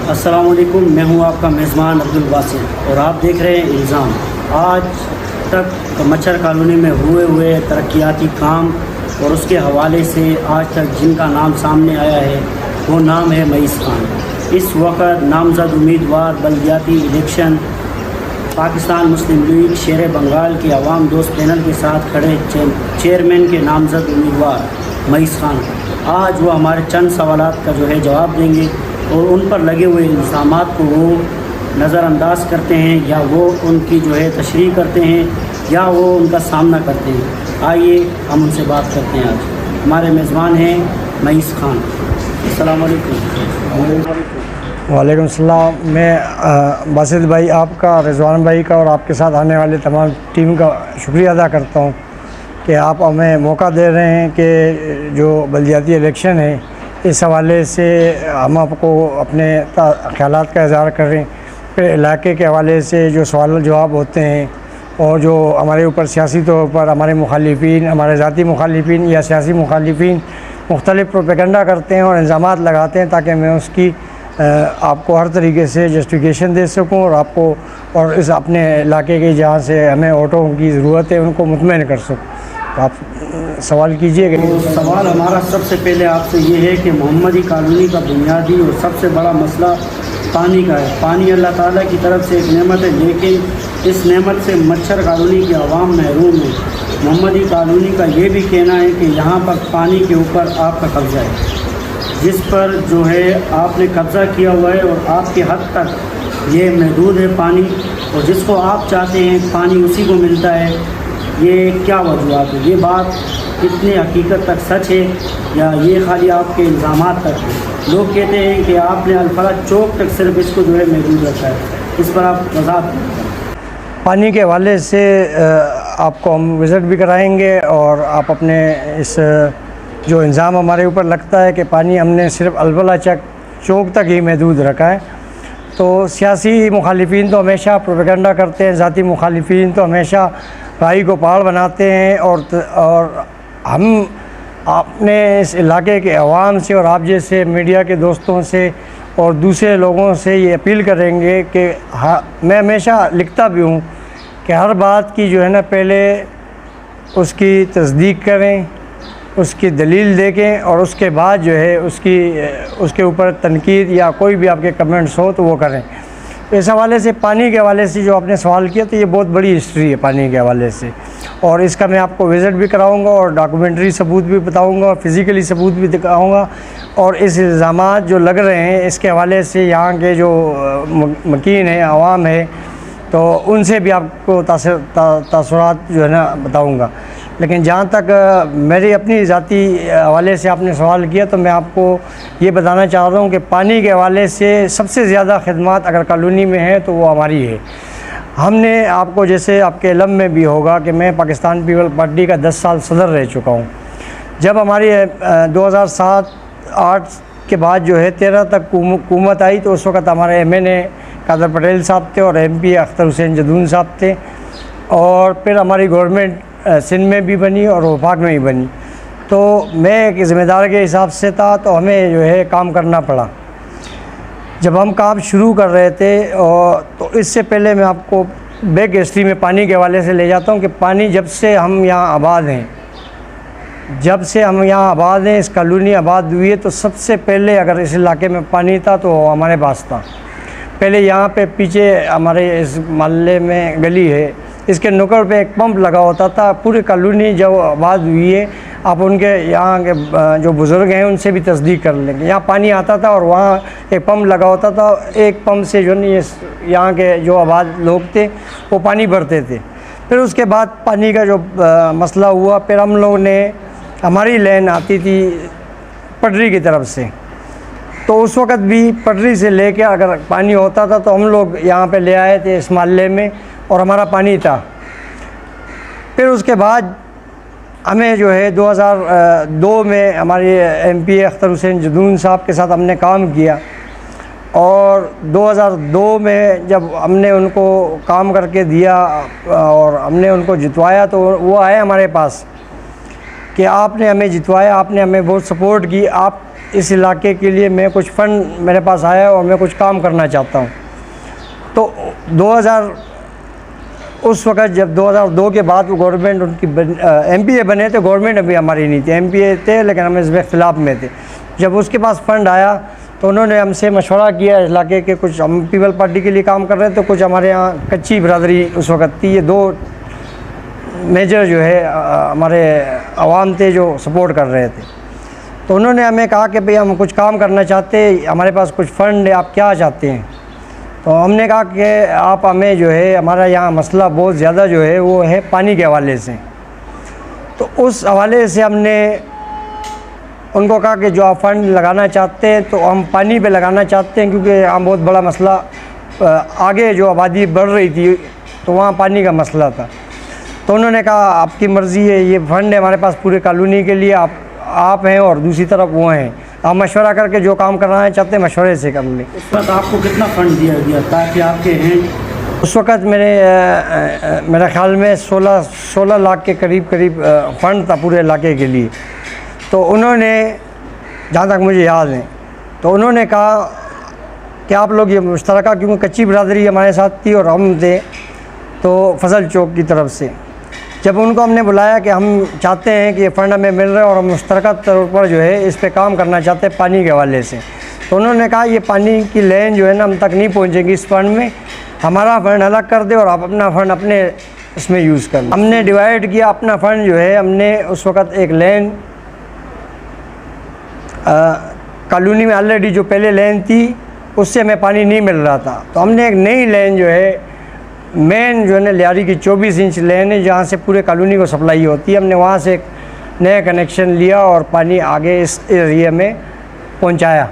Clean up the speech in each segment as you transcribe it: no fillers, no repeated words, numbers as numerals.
अस्सलाम वालेकुम, मैं हूं आपका मेज़बान अब्दुल बासित और आप देख रहे हैं इल्ज़ाम। आज तक मच्छर कॉलोनी में हुए तरक्याती काम और उसके हवाले से आज तक जिनका नाम सामने आया है वो नाम है मईस खान। इस वक्त नामज़द उम्मीदवार बल्दियाती इलेक्शन पाकिस्तान मुस्लिम लीग शेर बंगाल के अवाम दोस्त पैनल के साथ खड़े चेयरमैन के नामज़द उम्मीदवार मईस खान आज वो हमारे चंद सवालात का जो है जवाब देंगे और उन पर लगे हुए इल्ज़ामात को वो नज़रअंदाज करते हैं या वो उनकी जो है तशरीह करते हैं या वो उनका सामना करते हैं। आइए हम उनसे बात करते हैं। आज हमारे मेज़बान हैं मईस खान। अस्सलाम वालेकुम। वालेकुम सलाम। मैं बासित भाई आपका, रिजवान भाई का और आपके साथ आने वाले तमाम टीम का शुक्रिया अदा करता हूँ कि आप हमें मौका दे रहे हैं कि जो बल्दियाती इलेक्शन है इस हवाले से हम आपको अपने ख़यालात का इज़हार करें। फिर इलाके के हवाले से जो सवाल जवाब होते हैं और जो हमारे ऊपर सियासी तौर पर हमारे मुखालिफिन, हमारे ज़ाती मुखालिफिन या सियासी मुखालिफिन मुख्तलिफ़ प्रोपेगेंडा करते हैं और इल्ज़ामात लगाते हैं ताकि मैं उसकी आपको हर तरीके से जस्टिफिकेशन दे सकूं और आपको और इस अपने इलाके के जहाँ से हमें ऑटो की ज़रूरत है उनको मुतमईन कर सकूं। तो आप सवाल कीजिएगा। तो सवाल हमारा सबसे पहले आपसे ये है कि मोहम्मदी कॉलोनी का बुनियादी और सबसे बड़ा मसला पानी का है। पानी अल्लाह ताला की तरफ से एक नेमत है, लेकिन इस नेमत से मच्छर कॉलोनी के अवाम महरूम है। मोहम्मदी कॉलोनी का ये भी कहना है कि यहाँ पर पानी के ऊपर आपका कब्ज़ा है, जिस पर जो है आपने कब्ज़ा किया हुआ है और आपके हद तक ये महदूद है पानी, और जिसको आप चाहते हैं पानी उसी को मिलता है। ये क्या वजूहत है? ये बात कितनी हकीकत तक सच है या ये खाली आपके इल्ज़ामात तक है? लोग कहते हैं कि आपने अल-फलाह चौक तक सिर्फ इसको जो है महदूद रखा है, इस पर आप वज़ाहत करें। पानी के हवाले से आपको हम विज़िट भी कराएंगे और आप अपने इस जो इल्ज़ाम हमारे ऊपर लगता है कि पानी हमने सिर्फ अल-फलाह चौक तक ही महदूद रखा है, तो सियासी मुखालिफिन तो हमेशा प्रोपेगेंडा करते हैं, ज़ाती मुखालिफिन तो हमेशा राई को पहाड़ बनाते हैं और हम अपने इस इलाके के अवाम से और आप जैसे मीडिया के दोस्तों से और दूसरे लोगों से ये अपील करेंगे कि मैं हमेशा लिखता भी हूँ कि हर बात की जो है ना पहले उसकी तस्दीक करें, उसकी दलील देखें और उसके बाद जो है उसके ऊपर तनकीद या कोई भी आपके कमेंट्स हो तो वो करें। इस हवाले से पानी के हवाले से जो आपने सवाल किया तो ये बहुत बड़ी हिस्ट्री है पानी के हवाले से, और इसका मैं आपको विज़िट भी कराऊंगा और डॉक्यूमेंट्री सबूत भी बताऊंगा और फिज़िकली सबूत भी दिखाऊंगा। और इस इल्ज़ामात जो लग रहे हैं इसके हवाले से यहाँ के जो मकीन है, आवाम है, तो उनसे भी आपको तासुरात जो है ना बताऊँगा। लेकिन जहाँ तक मेरी अपनी ज़ाती हवाले से आपने सवाल किया तो मैं आपको ये बताना चाह रहा हूँ कि पानी के हवाले से सबसे ज़्यादा खिदमत अगर कॉलोनी में है तो वो हमारी है। हमने आपको जैसे आपके इल्म में भी होगा कि मैं पाकिस्तान पीपल पार्टी का 10 साल सदर रह चुका हूँ। जब हमारी 2007-8 के बाद जो है 13 तक हुकूमत आई तो उस वक़्त हमारे MNA कादर पटेल साहब थे और MP अख्तर हुसैन जदून साहब थे, और फिर हमारी गवर्नमेंट सिंध में भी बनी और वफाक में भी बनी। तो मैं एक ज़िम्मेदार के हिसाब से था तो हमें जो है काम करना पड़ा। जब हम काम शुरू कर रहे थे और तो इससे पहले मैं आपको बैक हिस्ट्री में पानी के हवाले से ले जाता हूँ कि पानी जब से हम यहाँ आबाद हैं, इस कॉलोनी आबाद हुई है, तो सबसे पहले अगर इस इलाके में पानी था तो हमारे पास था। पहले यहाँ पे पीछे हमारे इस मोहल्ले में गली है, इसके नुक्कड़ पे एक पंप लगा होता था। पूरी कॉलोनी जब आबाद हुई है, आप उनके यहाँ के जो बुज़ुर्ग हैं उनसे भी तस्दीक कर लेंगे, यहाँ पानी आता था और वहाँ एक पंप लगा होता था। एक पंप से जो नहीं यहाँ के जो आबाद लोग थे वो पानी भरते थे। फिर उसके बाद पानी का जो मसला हुआ, फिर हम लोग ने, हमारी लाइन आती थी पटरी की तरफ से, तो उस वक़्त भी पटरी से लेके अगर पानी होता था तो हम लोग यहाँ पे ले आए थे इस मोहल्ले में और हमारा पानी था। फिर उसके बाद हमें जो है 2002 में हमारे MP अख्तर हुसैन जदून साहब के साथ हमने काम किया, और 2002 में जब हमने उनको काम करके दिया और हमने उनको जितवाया तो वो आए हमारे पास कि आपने हमें जितवाया, आपने हमें बहुत सपोर्ट की, आप इस इलाके के लिए मैं कुछ फ़ंड मेरे पास आया और मैं कुछ काम करना चाहता हूँ। तो 2000 उस वक़्त जब 2002 के बाद वो गवर्नमेंट उनकी MPA बने थे, गवर्नमेंट अभी हमारी नहीं थी, MPA थे लेकिन हम इसमें ख़िलाफ़ में थे। जब उसके पास फ़ंड आया तो उन्होंने हमसे मशवरा किया, इलाके के कुछ हम पीपल पार्टी के लिए काम कर रहे थे, तो कुछ हमारे यहाँ कच्ची बिरादरी उस वक़्त थी। ये 2 मेजर जो है हमारे अवाम थे जो सपोर्ट कर रहे थे। तो उन्होंने हमें कहा कि भाई हम कुछ काम करना चाहते हैं, हमारे पास कुछ फ़ंड है, आप क्या चाहते हैं? तो हमने कहा कि आप हमें जो है, हमारा यहाँ मसला बहुत ज़्यादा जो है वो है पानी के हवाले से। तो उस हवाले से हमने उनको कहा कि जो आप फ़ंड लगाना चाहते हैं तो हम पानी पे लगाना चाहते हैं, क्योंकि यहाँ बहुत बड़ा मसला आगे जो आबादी बढ़ रही थी तो वहाँ पानी का मसला था। तो उन्होंने कहा आपकी मर्ज़ी है, ये फ़ंड है हमारे पास पूरे कॉलोनी के लिए, आप हैं और दूसरी तरफ वो हैं, आप मशवरा करके जो काम कराना चाहते हैं मशवरे से कर लें। उस वक्त आपको कितना फ़ंड दिया गया ताकि आपके हैं? उस वक़्त मेरे ख़्याल में 16 लाख के करीब फ़ंड था पूरे इलाके के लिए। तो उन्होंने, जहाँ तक मुझे याद है, तो उन्होंने कहा कि आप लोग ये मुश्तरका, क्योंकि कच्ची बिरादरी हमारे साथ थी और हम थे तो फजल चौक की तरफ से, जब उनको हमने बुलाया कि हम चाहते हैं कि ये फ़ंड हमें मिल रहा है और हम मुश्तरका तौर पर जो है इस पे काम करना चाहते हैं पानी के हवाले से, तो उन्होंने कहा ये पानी की लाइन जो है ना हम तक नहीं पहुँचेगी इस फ़ंड में, हमारा फ़ंड अलग कर दे और आप अपना फ़ंड अपने इसमें यूज़ कर लें। हमने डिवाइड किया अपना फ़ंड जो है, हमने उस वक़्त एक लाइन कॉलोनी में ऑलरेडी जो पहले लाइन थी उससे हमें पानी नहीं मिल रहा था, तो हमने एक नई लाइन जो है मेन जो है ना लियारी की 24 इंच लाइन है जहाँ से पूरे कॉलोनी को सप्लाई होती है, हमने वहाँ से एक नया कनेक्शन लिया और पानी आगे इस एरिया में पहुँचाया।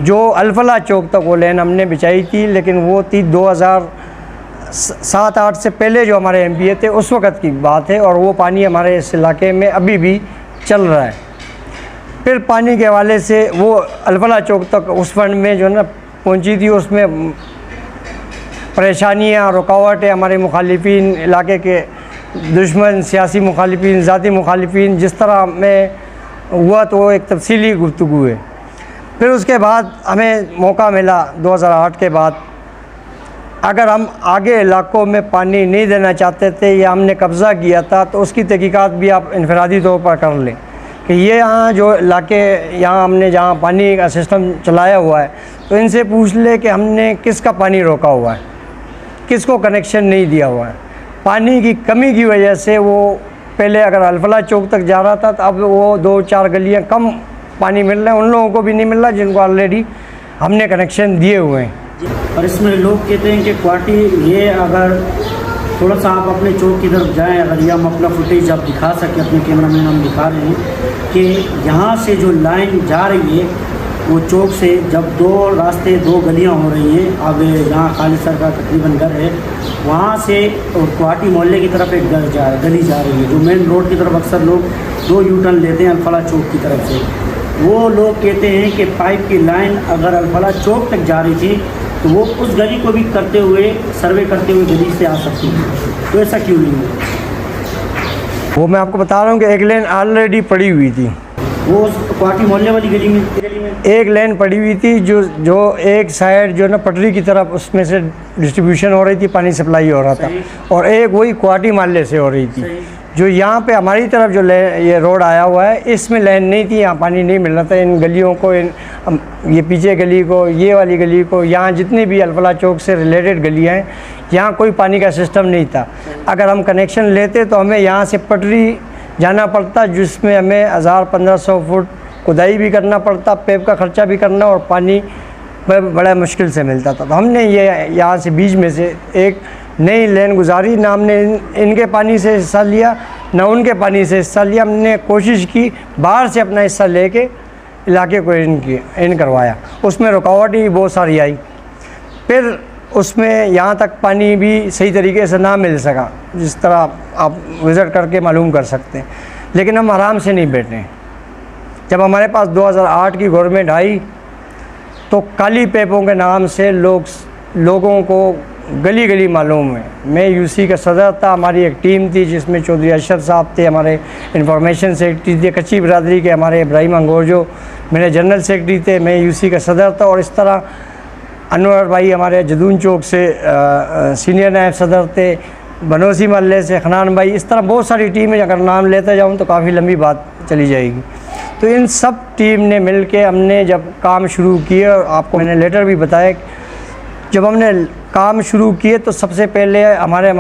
जो अल्फला चौक तक वो लाइन हमने बिछाई थी, लेकिन वो थी 2007-8 से पहले जो हमारे MPA थे उस वक़्त की बात है, और वो पानी हमारे इस इलाके में अभी भी चल रहा है। फिर पानी के हवाले से वो अल्फला चौक तक उस फंड में जो है ना पहुँची थी, उसमें परेशानियाँ रुकावटें हमारे मुखालिफिन, इलाके के दुश्मन, सियासी मुखालिफिन, ज़ाती मुखालिफिन, जिस तरह में हुआ तो एक तफसीली गुफ्तगू है। फिर उसके बाद हमें मौका मिला 2008 के बाद, अगर हम आगे इलाकों में पानी नहीं देना चाहते थे या हमने कब्ज़ा किया था तो उसकी तहकीकात भी आप इनफरादी तौर पर कर लें कि ये यहाँ जो इलाके यहाँ हमने जहाँ पानी का सिस्टम चलाया हुआ है तो इनसे पूछ ले कि हमने किसका पानी रोका हुआ है, किसको कनेक्शन नहीं दिया हुआ है। पानी की कमी की वजह से वो पहले अगर अल्फला चौक तक जा रहा था तो अब वो 2-4 गलियाँ कम पानी मिल रहा है, उन लोगों को भी नहीं मिल रहा जिनको ऑलरेडी हमने कनेक्शन दिए हुए हैं। और इसमें लोग कहते हैं कि क्वालिटी ये, अगर थोड़ा सा आप अपने चौक की तरफ जाएं, अगर ये हम अपना फुटेज आप दिखा सकें, अपने कैमरा मैन हम दिखा रहे हैं कि यहाँ से जो लाइन जा रही है वो चौक से जब 2 रास्ते 2 गलियाँ हो रही हैं, अब जहाँ खालिद सर का तकरीबन घर है वहाँ से और क्वाटी मोहल्ले की तरफ एक गली जा रही है, जो मेन रोड की तरफ अक्सर लोग 2 यूटर्न लेते हैं अल्फला चौक की तरफ से। वो लोग कहते हैं कि पाइप की लाइन अगर अल्फला चौक तक जा रही थी तो वो उस गली को भी करते हुए, सर्वे करते हुए गली से आ सकती है, तो ऐसा क्यों नहीं है? वो मैं आपको बता रहा हूँ कि एक लेन ऑलरेडी पड़ी हुई थी, वो क्वाटी मोहल्ले वाली गली में एक लेन पड़ी हुई थी जो एक साइड जो ना पटरी की तरफ उसमें से डिस्ट्रीब्यूशन हो रही थी, पानी सप्लाई हो रहा था, और एक वही क्वाटी मोहल्ले से हो रही थी। जो यहाँ पे हमारी तरफ जो ये रोड आया हुआ है इसमें लाइन नहीं थी, यहाँ पानी नहीं मिल रहा था। इन गलियों को, ये पीछे गली को, ये वाली गली को, यहाँ जितनी भी अल्फला चौक से रिलेटेड गलियाँ हैं यहाँ कोई पानी का सिस्टम नहीं था। अगर हम कनेक्शन लेते तो हमें यहाँ से पटरी जाना पड़ता, जिसमें हमें 1000-1500 फुट खुदाई भी करना पड़ता, पेप का ख़र्चा भी करना, और पानी बड़ा मुश्किल से मिलता था। तो हमने ये यहाँ से बीच में से एक नई लेन गुजारी, ना हमने इनके पानी से हिस्सा लिया ना उनके पानी से हिस्सा लिया। हमने कोशिश की बाहर से अपना हिस्सा लेके इलाके को इन करवाया। उसमें रुकावट ही बहुत सारी आई, फिर उसमें यहाँ तक पानी भी सही तरीके से ना मिल सका, जिस तरह आप विज़िट करके मालूम कर सकते हैं। लेकिन हम आराम से नहीं बैठे। जब हमारे पास 2008 की गवर्नमेंट आई तो काली पेपों के नाम से लोगों को गली गली मालूम है। मैं यूसी का सदर था, हमारी एक टीम थी जिसमें चौधरी अशरफ साहब थे, हमारे इंफॉर्मेशन सेक्रेटरी थे, कच्ची बरादरी के हमारे इब्राहिम अंगोरजो मेरे जनरल सेक्रेटरी थे, मैं यूसी का सदर था। और इस तरह अनवर भाई हमारे जदून चौक से सीनियर नायब सदर थे, बनोसी महल्ले से खनान भाई, इस तरह बहुत सारी टीम है। अगर नाम लेते जाऊँ तो काफ़ी लंबी बात चली जाएगी। तो इन सब टीम ने मिल के हमने जब काम शुरू किए, और आपको मैंने लेटर भी बताया, जब हमने काम शुरू किए तो सबसे पहले हमारे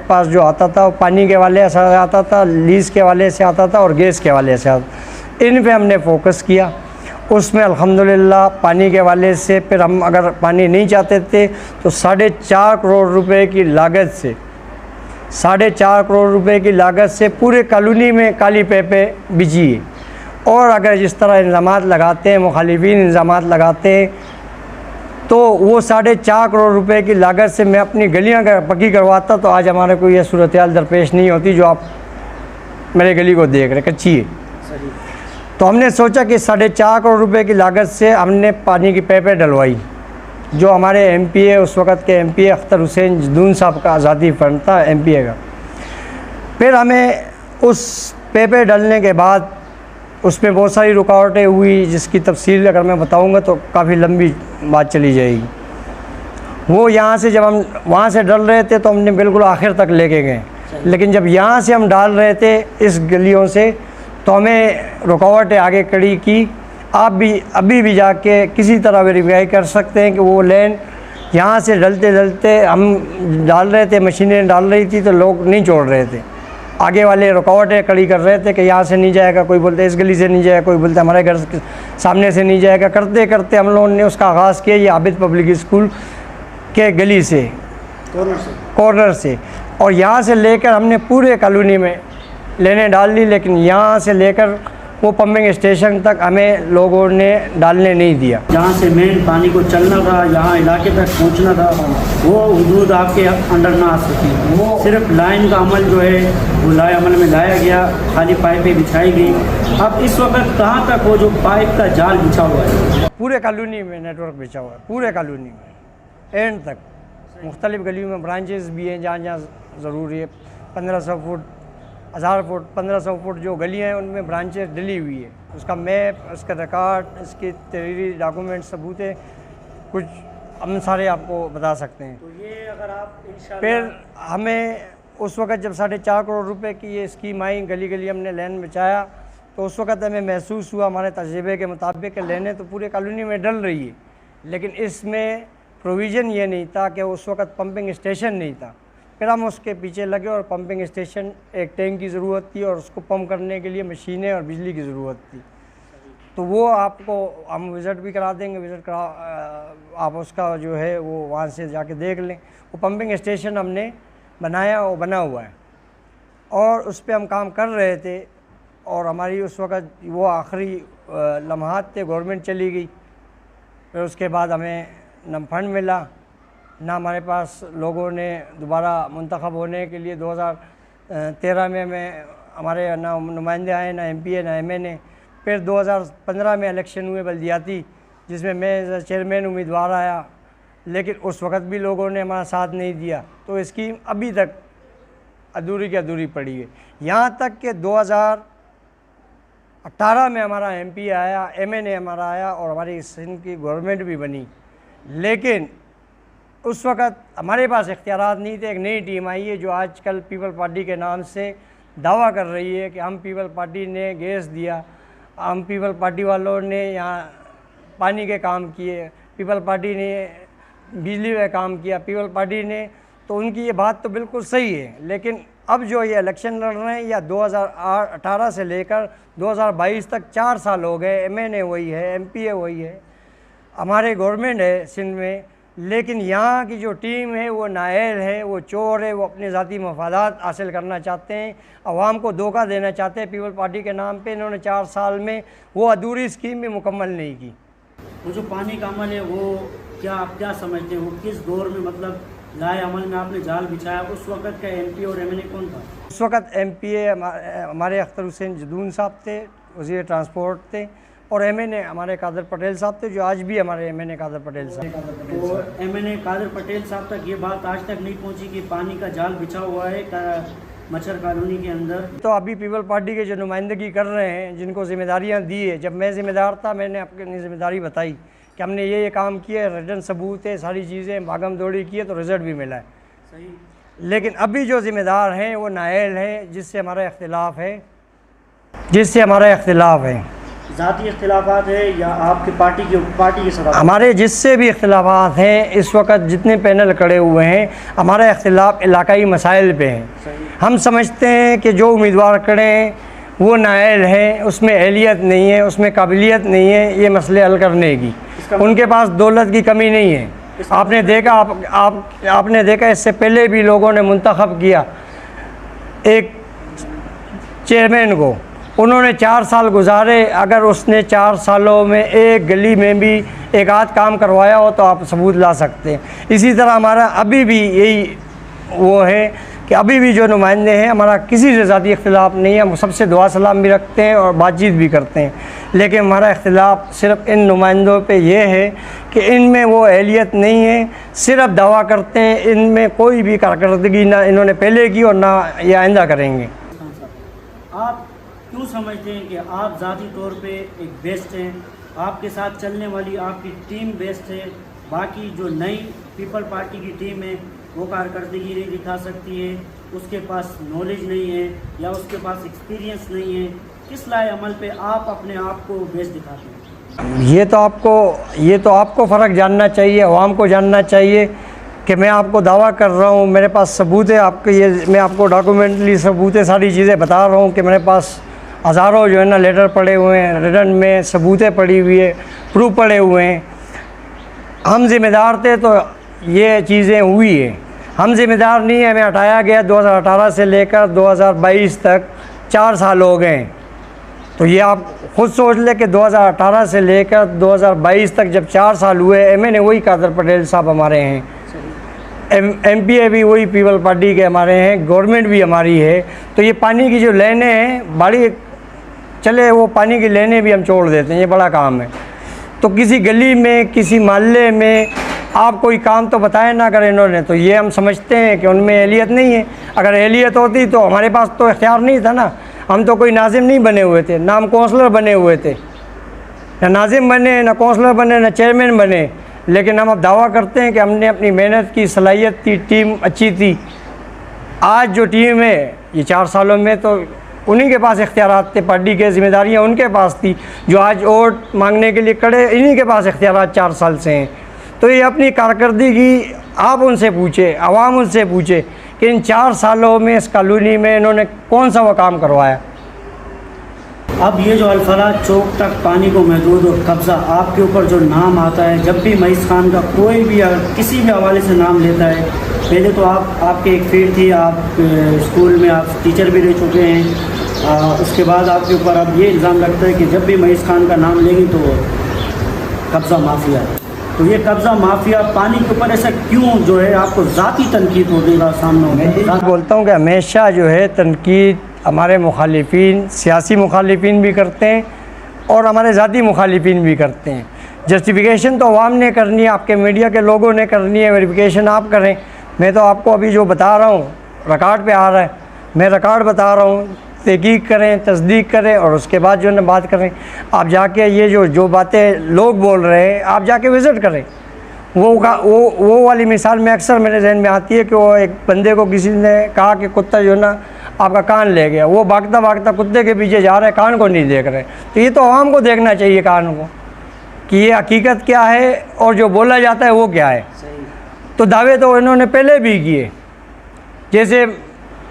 पास जो आता था वो पानी के हवाले से आता था, लीज़ के हवाले से आता था और गैस के हवाले से आता। इन पे हमने फोकस किया। उसमें अल्हम्दुलिल्लाह पानी के हवाले से फिर हम अगर पानी नहीं चाहते थे तो 4.5 करोड़ रुपए की लागत से 4.5 करोड़ रुपए की लागत से पूरे कॉलोनी में काली पेपे बिछी है। और अगर जिस तरह इंतज़ामात लगाते हैं, मुखालिफिन इंतज़ामात लगाते हैं, तो वो 4.5 करोड़ रुपए की लागत से मैं अपनी गलियां पक्की करवाता तो आज हमारे को यह सूरत हाल दरपेश नहीं होती जो आप मेरे गली को देख रहे, कच्ची है। तो हमने सोचा कि 4.5 करोड़ रुपए की लागत से हमने पानी की पेपे डलवाई। जो हमारे एमपीए उस वक़्त के एमपीए अख्तर हुसैन जदून साहब का आज़ादी फंड था एमपीए का। फिर हमें उस पेपे डलने के बाद उसमें बहुत सारी रुकावटें हुई, जिसकी तफसील अगर मैं बताऊंगा तो काफ़ी लंबी बात चली जाएगी। वो यहाँ से जब हम वहाँ से डल रहे थे तो हमने बिल्कुल आखिर तक लेके गए, लेकिन जब यहाँ से हम डाल रहे थे इस गलियों से तो हमें रुकावटें आगे खड़ी की। आप भी अभी भी जाके किसी तरह वेरीफाई कर सकते हैं कि वो लेन यहाँ से डलते डलते हम डाल रहे थे, मशीनें डाल रही थी तो लोग नहीं छोड़ रहे थे, आगे वाले रुकावटें खड़ी कर रहे थे कि यहाँ से नहीं जाएगा, कोई बोलते इस गली से नहीं जाएगा, कोई बोलते हमारे घर के सामने से नहीं जाएगा। करते करते हम लोगों ने उसका आगाज़ किया ये आबिद पब्लिक स्कूल के गली से, कॉर्नर से, और यहाँ से लेकर हमने पूरे कॉलोनी में लेने डाल ली। लेकिन यहाँ से लेकर वो पंपिंग स्टेशन तक हमें लोगों ने डालने नहीं दिया। जहाँ से मेन पानी को चलना था, यहाँ इलाके तक पहुँचना था, वो हदूद आपके अंडर ना आ सकी। वो सिर्फ लाइन का अमल जो है वो अमल में लाया गया, खाली पाइपें बिछाई गई। अब इस वक्त कहाँ तक वो जो पाइप का जाल बिछा हुआ है? पूरे कॉलोनी में नेटवर्क बिछा हुआ है, पूरे कॉलोनी में एंड तक। मुख्तलिफ गलियों में ब्रांचेस भी हैं जहाँ जहाँ ज़रूरी है। 1500 फुट, 1000 फुट, 1500 फुट जो गलियाँ हैं उनमें ब्रांचेस डली हुई है। उसका मैप, उसका रिकॉर्ड, इसके तहरीरी डॉक्यूमेंट, सबूत कुछ हम सारे आपको बता सकते हैं। तो ये अगर आप इंशाल्लाह फिर हमें उस वक़्त जब 4.5 करोड़ रुपए की ये स्कीम आई, गली गली हमने लैन बिछाया, तो उस वक़्त हमें महसूस हुआ हमारे तजर्बे के मुताबिक कि लेने तो पूरे कॉलोनी में डल रही है, लेकिन इसमें प्रोविज़न ये नहीं था कि उस वक़्त पंपिंग स्टेशन नहीं था। फिर हम उसके पीछे लगे और पंपिंग स्टेशन, एक टैंक की ज़रूरत थी और उसको पंप करने के लिए मशीनें और बिजली की ज़रूरत थी। तो वो आपको हम विज़िट भी करा देंगे, विज़िट करा आप उसका जो है वो वहाँ से जाके देख लें। वो पंपिंग स्टेशन हमने बनाया और बना हुआ है और उस पर हम काम कर रहे थे। और हमारी उस वक़्त वो आखिरी लम्हात थे, गवर्नमेंट चली गई, फिर उसके बाद हमें न फंड मिला, ना हमारे पास लोगों ने दोबारा मुंतखब होने के लिए 2013 में हमारे ना नुमाइंदे आए, ना एमपीए ना एमएनए। फिर 2015 में इलेक्शन हुए बल्दियाती, जिसमें मैं एज ए चेयरमैन उम्मीदवार आया, लेकिन उस वक़्त भी लोगों ने हमारा साथ नहीं दिया। तो स्कीम अभी तक अधूरी की अधूरी पड़ी है। यहाँ तक कि 2018 में हमारा एमपी आया, एमएनए हमारा आया और हमारी सिंध की गवर्नमेंट भी बनी, लेकिन उस वक़्त हमारे पास इख्तियारात नहीं थे। एक नई टीम आई है जो आजकल पीपल पार्टी के नाम से दावा कर रही है कि हम पीपल पार्टी ने गैस दिया, हम पीपल पार्टी वालों ने यहाँ पानी के काम किए, पीपल पार्टी ने बिजली का काम किया, पीपल पार्टी ने, तो उनकी ये बात तो बिल्कुल सही है। लेकिन अब जो ये इलेक्शन लड़ रहे हैं या 2018 से लेकर 2022 तक 4 साल हो गए, एमएनए वही है, एमपीए वही है, हमारे गवर्नमेंट है सिंध में, लेकिन यहाँ की जो टीम है वो नाअहल है, वो चोर है, वो अपने ज़ाती मफादात हासिल करना चाहते हैं, आवाम को धोखा देना चाहते हैं पीपल पार्टी के नाम पे। इन्होंने 4 साल में वो अधूरी स्कीम भी मुकम्मल नहीं की। वो जो पानी का अमल है वो क्या आप क्या समझते हैं, वो किस दौर में मतलब लाए अमल में आपने जाल बिछाया? उस वक़्त का एमपी और एमएनए कौन था? उस वक़्त एमपीए हमारे अख्तर हुसैन जदून साहब थे, वज़ीर ट्रांसपोर्ट थे, और MNA हमारे कादर पटेल साहब थे, जो आज भी हमारे MNA कादर पटेल साहब। तो MNA कादर पटेल साहब तक ये बात आज तक नहीं पहुंची कि पानी का जाल बिछा हुआ है मच्छर कॉलोनी के अंदर। तो अभी पीपल पार्टी के जो नुमाइंदगी कर रहे हैं, जिनको जिम्मेदारियां दी है, जब मैं ज़िम्मेदार था मैंने अपनी ज़िम्मेदारी बताई कि हमने ये काम किया है, रिटर्न सबूत है, सारी चीज़ें भागम दौड़ी की है, तो रिज़ल्ट भी मिला है। सही। लेकिन अभी जो ज़िम्मेदार हैं वो नायल है, जिससे हमारा इख्तिलाफ़ है, ज़ाती इख्तिलाफात है या आपकी पार्टी के साथ? हमारे जिससे भी इख्तिलाफात हैं, इस वक्त जितने पैनल खड़े हुए हैं, हमारा इख्तिलाफ इलाकाई मसाइल पे हैं। हम समझते हैं कि जो उम्मीदवार खड़े हैं वो नायल हैं, उसमें अहलियत नहीं है, उसमें काबिलियत नहीं है ये मसले हल करने की, उनके पास दौलत की कमी नहीं है। आपने देखा आपने देखा इससे पहले भी लोगों ने मुंतखब किया एक चेयरमैन को, उन्होंने 4 साल गुजारे, अगर उसने 4 सालों में एक गली में भी एक आध काम करवाया हो तो आप सबूत ला सकते हैं। इसी तरह हमारा अभी भी यही वो है कि अभी भी जो नुमाइंदे हैं, हमारा किसी से ज़्यादा इख्तिलाफ नहीं है, हम सबसे दुआ सलाम भी रखते हैं और बातचीत भी करते हैं, लेकिन हमारा इख्तिलाफ सिर्फ इन नुमाइंदों पे ये है कि इनमें वो अहलियत नहीं है, सिर्फ दावा करते हैं, इनमें कोई भी कारकर्दगी ना इन्होंने पहले की और ना ये आइंदा करेंगे। आप क्यों समझते हैं कि आप ज़ाती तौर पे एक बेस्ट हैं, आपके साथ चलने वाली आपकी टीम बेस्ट है, बाकी जो नई पीपल पार्टी की टीम है वो कारकर्दगी नहीं दिखा सकती है, उसके पास नॉलेज नहीं है या उसके पास एक्सपीरियंस नहीं है, किस लाए अमल पे आप अपने आप को बेस्ट दिखाते हैं? ये तो आपको फ़र्क जानना चाहिए, अवाम को जानना चाहिए कि मैं आपको दावा कर रहा हूँ, मेरे पास सबूत है, आपके ये मैं आपको डॉक्यूमेंटली सबूत है, सारी चीज़ें बता रहा हूँ कि मेरे पास हज़ारों जो है ना लेटर पड़े हुए हैं, रिटर्न में सबूतें पड़ी हुई है, प्रूफ पड़े हुए हैं। हम ज़िम्मेदार थे तो ये चीज़ें हुई है, हम ज़िम्मेदार नहीं है, हमें हटाया गया 2018 से लेकर 2022 तक 4 साल हो गए। तो ये आप ख़ुद सोच लें कि 2018 से लेकर 2022 तक जब 4 साल हुए, MNA वही कादर पटेल साहब हमारे हैं, MPA भी वही पीपल पार्टी के हमारे हैं, गवर्नमेंट भी हमारी है। तो ये पानी की जो लाइनें हैं बड़ी चले, वो पानी की लाइनें भी हम छोड़ देते हैं, ये बड़ा काम है। तो किसी गली में, किसी मोहल्ले में आप कोई काम तो बताएं ना करें इन्होंने, तो ये हम समझते हैं कि उनमें अहलियत नहीं है। अगर अहलियत होती तो हमारे पास तो इख्तियार नहीं था ना, हम तो कोई नाजिम नहीं बने हुए थे, ना हम कौंसलर बने हुए थे, ना नाजिम बने, ना कौंसलर बने, ना चेयरमैन बने, लेकिन हम अब दावा करते हैं कि हमने अपनी मेहनत की, सलाहियत की, टीम अच्छी थी। आज जो टीम है ये 4 सालों में तो उन्हीं के पास इख्तियारात थे, पार्टी के जिम्मेदारियां उनके पास थी, जो आज वोट मांगने के लिए खड़े इन्हीं के पास इख्तियारात 4 साल से हैं। तो ये अपनी कारकर्दगी आप उनसे पूछे, आवाम उनसे पूछे कि इन 4 सालों में इस कॉलोनी में इन्होंने कौन सा वो काम करवाया। अब ये जो अल-फलाह चौक तक पानी को महदूद और कब्ज़ा, आपके ऊपर जो नाम आता है, जब भी मईस खान का कोई भी किसी भी हवाले से नाम लेता है, पहले तो आपके एक फील्ड थी, आप स्कूल में आप टीचर भी रह चुके हैं, उसके बाद आपके ऊपर अब ये इल्ज़ाम लगता है कि जब भी मईस खान का नाम लेंगे तो कब्ज़ा माफिया। तो ये कब्ज़ा माफिया पानी के ऊपर ऐसा क्यों जो है आपको ज़ाती तनकीद हो देगा सामने? मैं बोलता हूँ कि हमेशा जो है तनकीद हमारे मुखालिफिन, सियासी मुखालिफिन भी करते हैं और हमारे ज़ाती मुखालिफिन भी करते हैं। जस्टिफिकेशन तो अवाम ने करनी है, आपके मीडिया के लोगों ने करनी है, वेरिफिकेशन आप करें। मैं तो आपको अभी जो बता रहा हूँ रिकॉर्ड पे आ रहा है, मैं रिकॉर्ड बता रहा हूँ, तहकीक करें, तस्दीक करें और उसके बाद जो है ना बात करें। आप जाके ये जो बातें लोग बोल रहे हैं आप जाके विज़िट करें। वो वाली मिसाल में अक्सर मेरे जहन में आती है कि वो एक बंदे को किसी ने कहा कि कुत्ता जो है ना आपका कान ले गया, वो भागता भागता कुत्ते के पीछे जा रहे, कान को नहीं देख रहे। तो ये तो आवाम को देखना चाहिए कान को कि ये हकीकत क्या है और जो बोला जाता है वो क्या है। तो दावे तो इन्होंने पहले भी किए, जैसे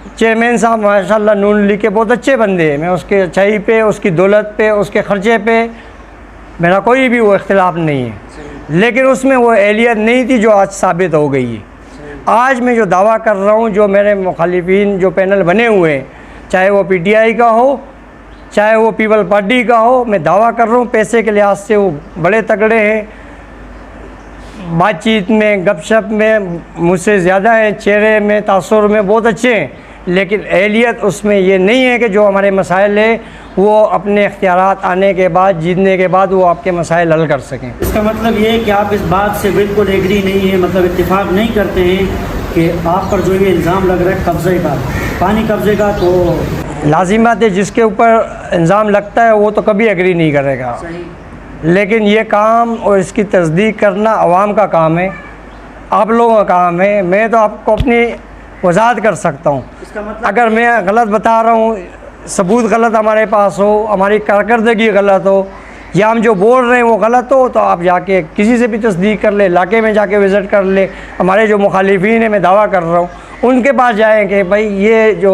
चेयरमैन साहब माशाल्लाह नून लीग के बहुत अच्छे बंदे हैं, मैं उसके अच्छाई पे, उसकी दौलत पे, उसके ख़र्चे पे मेरा कोई भी वो इख्तिलाफ़ नहीं है, लेकिन उसमें वो अहलियत नहीं थी जो आज साबित हो गई है। आज मैं जो दावा कर रहा हूँ, जो मेरे मुखालिफिन जो पैनल बने हुए हैं, चाहे वो PTI का हो, चाहे वो पीपल पार्टी का हो, मैं दावा कर रहा हूँ पैसे के लिहाज से वो बड़े तगड़े हैं, बातचीत में, गपशप में मुझसे ज़्यादा हैं, चेहरे में, तासुर में बहुत अच्छे हैं, लेकिन एहलियत उसमें ये नहीं है कि जो हमारे मसाइल है वो अपने इख्तियारात आने के बाद, जीतने के बाद वो आपके मसाइल हल कर सकें। इसका मतलब ये है कि आप इस बात से बिल्कुल एग्री नहीं है, मतलब इत्तेफाक नहीं करते हैं कि आप पर जो ये इल्ज़ाम लग रहा है कब्ज़े का, पानी कब्ज़े का, तो लाजिम बात है जिसके ऊपर इल्ज़ाम लगता है वो तो कभी एग्री नहीं करेगा। सही। लेकिन ये काम और इसकी तस्दीक करना अवाम का काम है, आप लोगों का काम है। मैं तो आपको अपनी वजाहत कर सकता हूँ। इसका मतलब अगर मैं गलत बता रहा हूँ, सबूत गलत हमारे पास हो, हमारी कारकर्दगी गलत हो, या हम जो बोल रहे हैं वो गलत हो, तो आप जाके किसी से भी तस्दीक कर ले, इलाके में जाके विज़िट कर ले। हमारे जो मुखालिफिन हैं, मैं दावा कर रहा हूँ, उनके पास जाएँ कि भाई ये जो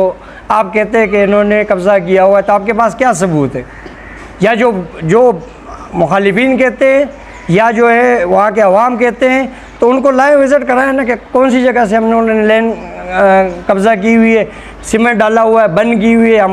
आप कहते हैं कि इन्होंने कब्ज़ा किया हुआ है, तो आपके पास क्या सबूत है? या जो मुखालिफिन कहते हैं या जो है वहाँ के अवाम कहते हैं, तो उनको लाइव विज़िट कराएं ना कि कौन सी जगह से हम लोगों ने लैंड कब्ज़ा की हुई है, सीमेंट डाला हुआ है, बंद की हुई है, हम